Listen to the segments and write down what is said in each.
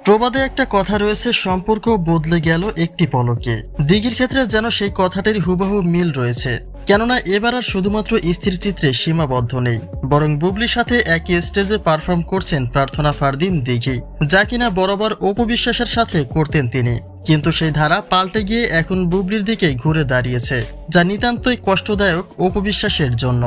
প্রবাদে একটা কথা রয়েছে, সম্পর্ক বদলে গেল একটি পলকে। দিঘির ক্ষেত্রে যেন সেই কথাটির হুবহু মিল রয়েছে। কেননা এবার আর শুধুমাত্র স্থির চিত্রে সীমাবদ্ধ নেই, বরং বুবলির সাথে একই স্টেজে পারফর্ম করছেন প্রার্থনা ফারদিন দিঘি, যা কিনা বরাবর অপু বিশ্বাসের সাথে করতেন তিনি। কিন্তু সেই ধারা পাল্টে গিয়ে এখন বুবলির দিকে ঘুরে দাঁড়িয়েছে, যা নিতান্তই কষ্টদায়ক অপু বিশ্বাসের জন্য।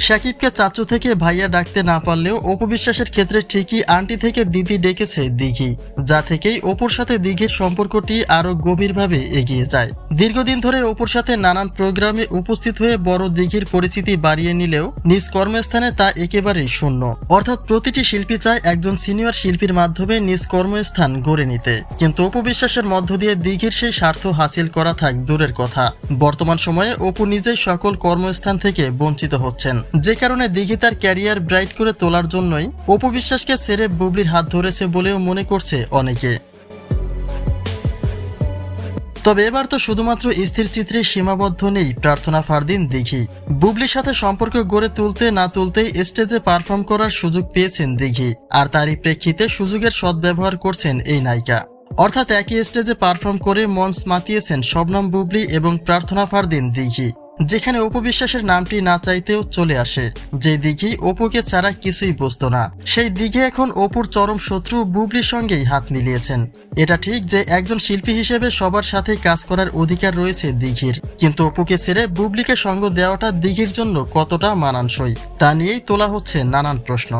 শাকিবকে চাচু থেকে ভাইয়া ডাকতে না পারলেও অপু বিশ্বাসের ক্ষেত্রে ঠিকই আন্টি থেকে দিদি ডেকেছে দিঘি, যা থেকেই অপুর সাথে দিঘির সম্পর্কটি আরো গভীরভাবে এগিয়ে যায়। দীর্ঘদিন ধরে অপুর সাথে নানান প্রোগ্রামে উপস্থিত হয়ে বড় দিঘির পরিচিতি বাড়িয়ে নিলেও নিজ কর্মস্থানে তা একেবারেই শূন্য। অর্থাৎ প্রতিটি শিল্পী চায় একজন সিনিয়র শিল্পীর মাধ্যমে নিজ কর্মস্থান গড়ে নিতে, কিন্তু অপু বিশ্বাসের মধ্য দিয়ে দিঘির সেই স্বার্থ হাসিল করা থাক দূরের কথা, বর্তমান সময়ে অপু নিজেই সকল কর্মস্থান থেকে বঞ্চিত হচ্ছেন, যে কারণে দিঘি তার ক্যারিয়ার ব্রাইট করে তোলার জন্যই অপু বিশ্বাসকে ছেড়ে বুবলির হাত ধরেছে বলেও মনে করছে অনেকে। তবে এবার তো শুধুমাত্র স্থির চিত্রে সীমাবদ্ধ নেই প্রার্থনা ফারদিন দিঘি। বুবলির সাথে সম্পর্ক গড়ে তুলতে না তুলতেই স্টেজে পারফর্ম করার সুযোগ পেয়েছেন দিঘি, আর তারই প্রেক্ষিতে সুযোগের সদ্ব্যবহার করছেন এই নায়িকা। অর্থাৎ একই স্টেজে পারফর্ম করে মঞ্চ মাতিয়েছেন শবনম বুবলি এবং প্রার্থনা ফারদিন দিঘি, যেখানে অপু বিশ্বাসের নামটি না চাইতেও চলে আসে। যে দিঘি অপুকে ছাড়া কিছুই বুঝতো না, সেই দিঘি এখন অপুর চরম শত্রু বুবলির সঙ্গেই হাত মিলিয়েছেন। এটা ঠিক যে একজন শিল্পী হিসেবে সবার সাথে কাজ করার অধিকার রয়েছে দিঘির, কিন্তু অপুকে ছেড়ে বুবলিকে সঙ্গ দেওয়াটা দিঘির জন্য কতটা মানানসই তা নিয়েই তোলা হচ্ছে নানান প্রশ্ন।